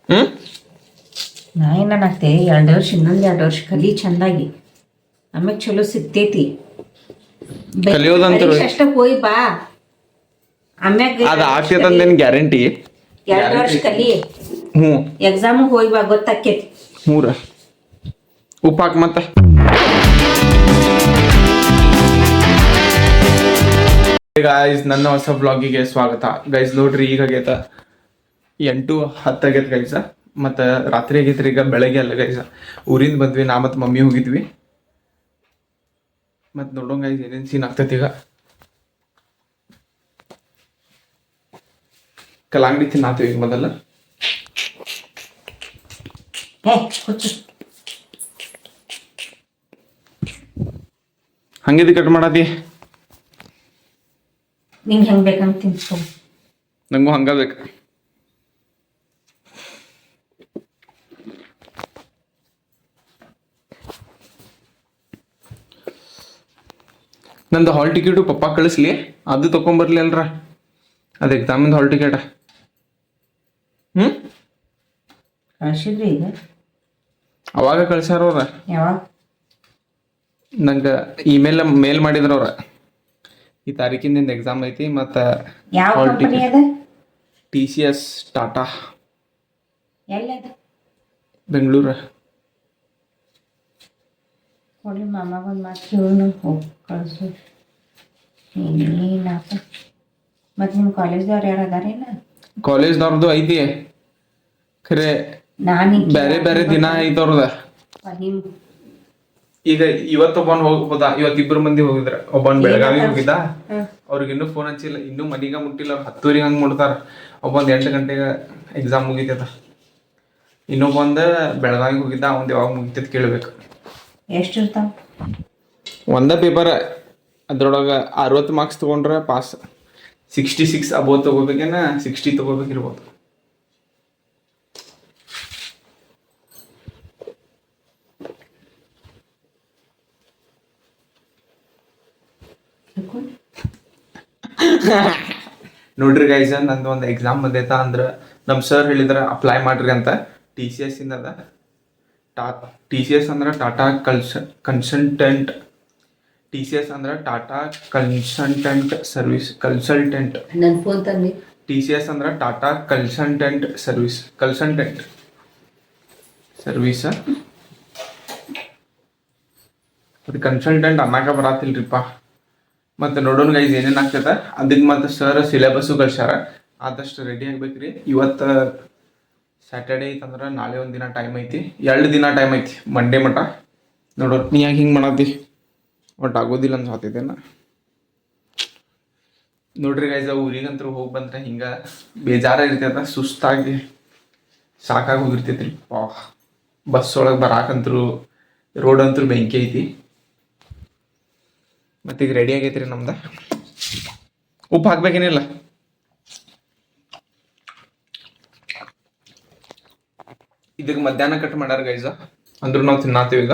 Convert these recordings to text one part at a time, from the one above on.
ಹ್ಮ್ ನಾ ಏನಾಗ್ತೆ 2 ವರ್ಷ ಇನ್ನೊಂದು 2 ವರ್ಷ ಕಲಿ ಚಂದಾಗಿ ಆಮೇಲೆ ಚಲೋ ಸಿಗ್ತೈತಿ. ಕಲಿಯೋದಂತರು ಪರೀಕ್ಷೆ ಅಷ್ಟ ಹೋಯ್ ಬಾ, ಆಮ್ಯಾಗ ಅದ ಆಗ್ತೈತಂದೇನು ಗ್ಯಾರಂಟಿ? 2 ವರ್ಷ ಕಲಿ, ಹ್ಞೂ ಎಕ್ಸಾಮ್ ಹೋಯ್ ಬಾ, ಗೊತ್ತಾಕೇತಿ. ಹ್ಞೂರ ಉಪ್ಪಾಕ್ ಮತ್ತೆ. ಗೈಸ್, ನನ್ನ ಹೊಸ ಬ್ಲಾಗಿಗೆ ಸ್ವಾಗತ. ಗೈಸ್ ನೋಡ್ರಿ, ಈಗ ಆಗೈತ 8:10 ಆಗೈತೆ ಗೈಸ. ಮತ್ತು ರಾತ್ರಿ ಆಗೈತ್ರಿ, ಈಗ ಬೆಳಗ್ಗೆ ಅಲ್ಲ ಗೈಸ. ಊರಿಂದ ಬಂದ್ವಿ, ನಾ ಮತ್ತು ಮಮ್ಮಿ ಹೋಗಿದ್ವಿ. ಮತ್ತು ನೋಡೋಣ ಗೈಸ್ ಏನೇನು ಸೀನ್ ಆಗ್ತೈತಿ. ಈಗ ಕಲ್ಲಂಗಡಿ ತಿನ್ನಾತೀವಿ ಈಗ ಮೊದಲ. ಹಂಗಿದ್ದು ಕಟ್ ಮಾಡತಿ, ನಿಂಗೆ ಹೆಂಗೆ ಬೇಕಂತ ತಿನ್ಸ್ಕೊ. ನಂಗೂ ಹಂಗ ಬೇಕು. ನಂದು ಹಾಲ್ ಟಿಕೆಟು ಪಪ್ಪ ಕಳಿಸ್ಲಿ, ಅದು ತೊಗೊಂಬರ್ಲಿ ಅಲ್ರ, ಅದು ಎಕ್ಸಾಮಿಂದ ಹಾಲ್ ಟಿಕೆಟ. ಕಳ್ಸಿದ್ರಿ ಈಗ? ಅವಾಗ ಕಳ್ಸ್ಯಾರವ್ರ. ಯಾವಾಗ? ನಂಗೆ ಮೇಲ್ ಮಾಡಿದ್ರ ಅವ್ರ, ಈ ತಾರೀಕಿಂದ ಎಕ್ಸಾಮ್ ಐತಿ. ಮತ್ತು ಯಾವ ಹಾಲ್ ಕಂಪನಿ ಟಿಕೆಟ್ ಅದ? TCS ಟಾಟಾ ಎಲ್ಲದ? ಬೆಂಗಳೂರು. ಕೊಡ್ಲಿ, ಮಾಮಾಗೊಂದು ಮಾತು ಕೇಳು, ಹೋಗಿ ಕಳಿಸು. ಏನಪ್ಪ, ಮತ್ತು ನಿಮ್ಮ ಕಾಲೇಜ್ದವ್ರು ಯಾರು ಅದಾರೇನ? ಕಾಲೇಜ್ದವ್ರದ್ದು ಐತಿ, ಖರೆ ನಾನು ಬೇರೆ ಬೇರೆ ದಿನ ಐತಿ ಅವ್ರದ. ಈಗ ಇವತ್ತೊಬ್ಬನ್ ಹೋಗ್ಬೋದಾ, ಇವತ್ತಿಬ್ರು ಮಂದಿ ಹೋಗಿದ್ರ. ಒಬ್ಬನ್ ಬೆಳಗಾವಿ ಹೋಗಿದ್ದ, ಅವ್ರಿಗೆ ಇನ್ನೂ ಫೋನ್ ಹಚ್ಚಿಲ್ಲ, ಇನ್ನೂ ಮನಿಗ ಮುಟ್ಟಿಲ್ಲ. 10:00 ಹಂಗೆ ಮುಟ್ತಾರ. ಒಬ್ಬಂದು 8 ಗಂಟೆಗೆ ಎಕ್ಸಾಮ್ ಮುಗಿತದ. ಇನ್ನೊಬ್ಬಂದ ಬೆಳಗಾವಿಗೆ ಹೋಗಿದ್ದ, ಅವಂದು ಯಾವಾಗ ಮುಗಿತದ ಕೇಳ್ಬೇಕು. ಎಷ್ಟು ಇರ್ತಾವ? ಒಂದೇ ಪೇಪರ್, ಅದ್ರೊಳಗೆ 60 ಮಾರ್ಕ್ಸ್ ತೊಗೊಂಡ್ರೆ ಪಾಸ್. 66 ಅಬೋವ್ ತೊಗೋಬೇಕೇನ 60 ತೊಗೋಬೇಕಿರ್ಬೋದು. ನೋಡ್ರಿ ಗೈಸ್, ನಂದು ಒಂದು ಎಕ್ಸಾಮ್ ಬಂದೈತ. ಅಂದ್ರೆ ನಮ್ಮ ಸರ್ ಹೇಳಿದ್ರೆ ಅಪ್ಲೈ ಮಾಡ್ರಿ ಅಂತ. TCS ಇಂದ ಅದ. TCS ಅಂದ್ರೆ ಟಾಟಾ ಕನ್ಸಲ್ಟೆಂಟ್. TCS ಅಂದ್ರೆ ಟಾಟಾ ಕನ್ಸಲ್ಟೆಂಟ್ ಸರ್ವಿಸ್. ನನ್ನ ಫೋನ್ ತಂದಿ. TCS ಅಂದ್ರೆ ಟಾಟಾ ಕನ್ಸಲ್ಟೆಂಟ್ ಸರ್ವಿಸ್. ಅದು ಕನ್ಸಲ್ಟೆಂಟ್ ಅನ್ನಕ ಬರತ್ತಿಲ್ರಿಪ್ಪ. ಮತ್ತು ನೋಡೋಣ ಗೈಸ್ ಏನೇನು ಆಗ್ತೈತೆ. ಅದಕ್ಕೆ ಮತ್ತು ಸರ್ ಸಿಲೆಬಸ್ಸು ಕಳ್ಸ್ಯಾರ. ಆದಷ್ಟು ರೆಡಿ ಆಗ್ಬೇಕ್ರಿ. ಇವತ್ತು ಸ್ಯಾಟರ್ಡೇ ಐತಂದ್ರೆ ನಾಳೆ ಒಂದು ದಿನ ಟೈಮ್ ಐತಿ, 2 ದಿನ ಟೈಮ್ ಐತಿ, ಮಂಡೇ ಮಟ. ನೋಡೋಣ, ನೀ ಯಾಕೆ ಹಿಂಗೆ ಮಾಡತ್ತಿ? ಒಟ್ಟು ಆಗೋದಿಲ್ಲ ಅನ್ಸಾತೈತೇನ. ನೋಡ್ರಿ ಗೈಸ್, ಊರಿಗಂತೂ ಹೋಗಿ ಬಂದ್ರೆ ಹಿಂಗೆ ಬೇಜಾರ ಇರ್ತೈತೆ, ಸುಸ್ತಾಗಿ ಸಾಕಾಗಿ ಹೋಗಿರ್ತೈತ್ರಿ. ಬಸ್ ಒಳಗೆ ಬರಾಕಂತರೂ ರೋಡ್ ಅಂತೂ ಬೆಂಕಿ ಐತಿ. ಮತ್ತೀಗ ರೆಡಿ ಆಗೈತ್ರಿ ನಮ್ದು. ಉಪ್ಪು ಹಾಕ್ಬೇಕೇನಿಲ್ಲ? ಇದಕ್ಕೆ ಮಧ್ಯಾಹ್ನ ಕಟ್ ಮಾಡ್ಯಾರ ಗೈಸ, ಅಂದ್ರೂ ನಾವು ತಿನ್ನಾತೀವಿ ಈಗ.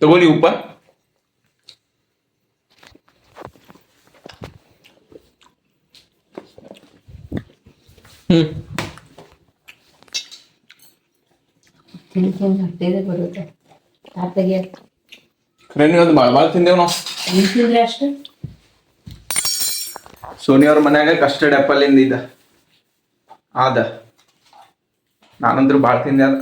ತಗೋಲಿ ಉಪ್ಪ. ಹತ್ತಿದೆ ಬರುತ್ತೆ ತಾತಗೆ. ಫ್ರೆಂಡ್ ಇವತ್ತು ಭಾಳ ತಿಂದೇವು ನಾವು. ತಿಂದ್ರೆ ಅಷ್ಟು. ಸೋನಿಯವ್ರ ಮನ್ಯಾಗ ಕಸ್ಟರ್ಡ್ ಆ್ಯಪಲ್ ಇಂದ ಆದ. ನಾನಂದ್ರೂ ಭಾಳ ತಿಂದೆ ಅದ.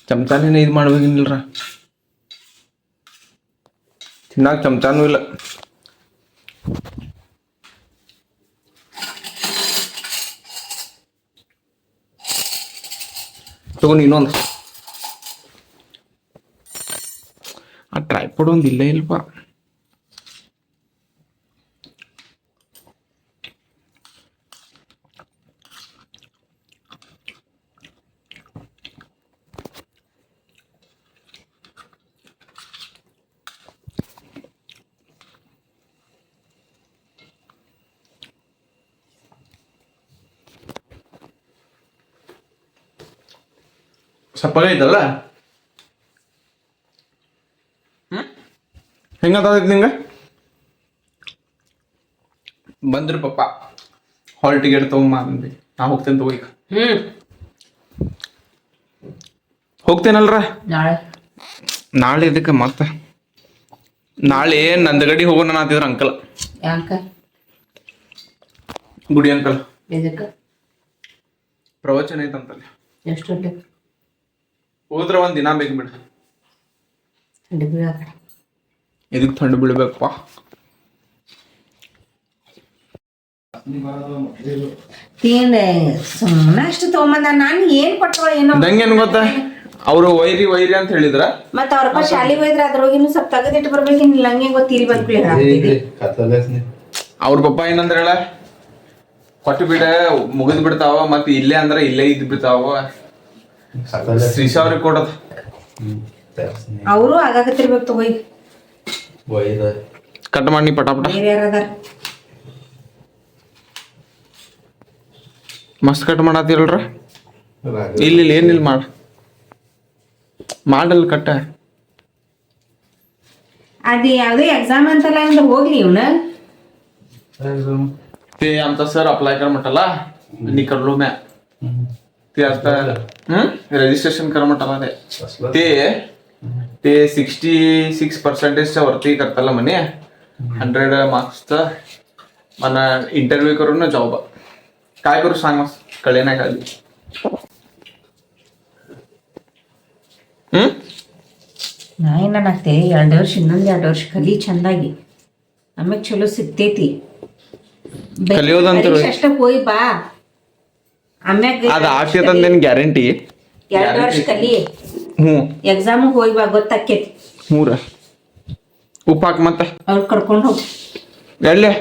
ಚಮಚಾನೇನು ಇದು ಮಾಡ್ಬೇಕಿಲ್ಲರ, ತಿನ್ನಾಕ ಚಮಚಾನೂ ಇಲ್ಲ. ತಗೊಂಡು ಇನ್ನೊಂದು. ಆ ಟ್ರೈಪಾಡ್ ಒಂದು ಇಲ್ಲೇ ಇಲ್ಪ. ಸಪ್ಪಗೈತಲ್ಲ ಹೆಂಗತೈತಿ ನಿಂಗೆ ಬಂದ್ರಿ ಪಪ್ಪ ಹಾಲ್ ಟಿಕೆಟ್ ತಗೊಂಬ ಅಂದ್ವಿ ನಾ ಹೋಗ್ತೇನೆ ತಗೋ ಈಗ ಹೋಗ್ತೇನಲ್ರ ನಾಳೆ ನಾಳೆ ಇದಕ್ಕೆ ಮತ್ತೆ ನಾಳೆ ನಂದಗಡಿ ಹೋಗೋಣ ಅಂತಿದ್ರ ಅಂಕಲ್ ಯಾಕ ಗುಡಿ ಅಂಕಲ್ ಇದಕ್ಕೆ ಪ್ರವಚನ ಐತಂತಲ್ಲಿ ಎಷ್ಟು ಹೋದ್ರ ಒಂದ್ ದಿನ ಬೇಕು ಬಿಡ ಥಂಡಿ ಬೀಳಾಕ ಇದಕ್ಕೆ ಥಂಡಿ ಬೀಳ್ಬೇಕಪ್ಪ ತಿಂದೆ ಸುಮ್ಮನೆ ಅಷ್ಟು ತಗೊಂಬಂದ ನಾನು ಏನ್ ಕೊಟ್ಟವ ಏನೋ ನಂಗೇನ್ ಗೊತ್ತಾ ಅವ್ರು ವೈರಿ ವೈರಿ ಅಂತ ಹೇಳಿದ್ರ ಮತ್ತ ಅವ್ರಪ್ಪ ಶಾಲಿಗೆ ಹೋಯ್ದ್ರ ಅದ್ರೊಳಗಿನ್ನು ಸ್ವಲ್ಪ ತೆಗೆದಿಟ್ಟು ಬರ್ಬೇಕಿಲ್ಲ ಹಂಗೆ ಗೊತ್ತು ಇಲ್ಲಿ ಬಂದ್ಕೊಳ್ಳಿ ಅವ್ರ ಪಪ್ಪ ಏನಂದ್ರ ಹೇಳ ಕೊಟ್ಟು ಬಿಡ ಮುಗಿದ್ ಬಿಡ್ತಾವ ಮತ್ ಇಲ್ಲೇ ಅಂದ್ರ ಇಲ್ಲೇ ಇದ್ ಬಿಡ್ತಾವ ಶ್ರೀಶಾ ಅವ್ರಿಗೆ ಕೊಡೋದು ಅವರು ಆಗಾಕತ್ತಿರ್ಬೇಕು ತಗೋ ಈಗ ಕಟ್ ಮಾಡಿ ಪಟಾಪಟ ಬೇರೆ ಯಾರದಾರ ಮಸ್ತ್ ಕಟ್ ಮಾಡತ್ತೀರಲ್ರ ಇಲ್ಲಿ ಏನಿಲ್ಲ ಮಾಡಲ್ ಕಟ್ಟ ಅದ ಯಾವ್ದೋ ಎಕ್ಸಾಮ್ ಅಂತಲ್ಲ ಅಂದ್ರೆ ಹೋಗ್ಲಿ ಇವ್ನ ते आमचा सर अप्लाय कर म्हटला निकडलो म्या ते आता रजिस्ट्रेशन कर म्हटला ते 66% वरती करताला म्हणे 100 मार्क्सचा मला इंटरव्ह्यू करून ना जॉब काय करू सांग मग कळे नाही खाली ನಾ ಏನಾಗ್ತೆ 2 ವರ್ಷ ಇನ್ನೊಂದು 2 ವರ್ಷ ಕಲಿ ಚಂದಾಗಿ ಆಮೇಲೆ ಚಲೋ ಸಿಗ್ತೈತಿ ಕಲಿಯೋದಂತರು ಅಷ್ಟ ಹೋಯ್ ಬಾ ಆಮ್ಯಾಗ ಅದ ಆಗ್ತೈತಂದೇನು ಗ್ಯಾರಂಟಿ 2 ವರ್ಷ ಕಲಿ ಎಕ್ಸಾಮ್ ಹೋಯ್ ಬಾ ಗೊತ್ತಾಕೇತಿ ಮೂರ ಉಪ್ಪಾಕ್ ಮತ್ತೆ ಅವ್ರು ಕರ್ಕೊಂಡು ಹೋಗಿ ಎಲ್ಲೇ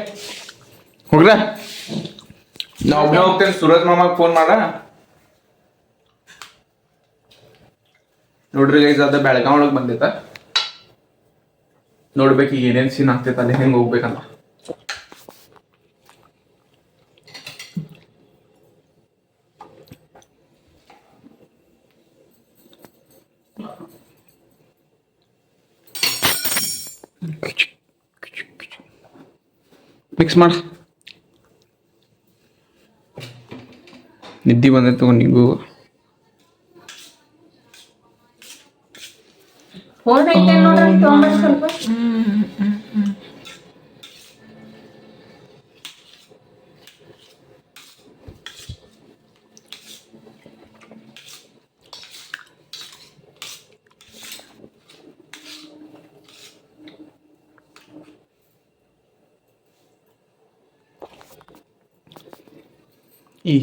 ಹೋಗ್ರ ನಾ ಒಬ್ಬನೇ ಹೋಗ್ತೇನೆ ಸೂರಜ್ ಮಾಮಾಗ ಫೋನ್ ಮಾಡ ನೋಡ್ರಿ ಗೈಸ್ ಅದ ಬೆಳಗಾವ್ ಒಳಗೆ ಬಂದೈತ ನೋಡ್ಬೇಕು ಈಗ ಏನೇನ್ ಸೀನ್ ಆಗ್ತೈತ ಅಲ್ಲಿ ಹೆಂಗ್ ಹೋಗ್ಬೇಕಂತ ಮಿಕ್ಸ್ ಮಾಡ ನಿದ್ದೆ ಬಂದೈತು ನಿಂಗೂ ಫೋನ್ ಐತೆ ನೋಡ್ರಿ ತೊಗೊಂಬರ್ರಿ ಸ್ವಲ್ಪ ಈ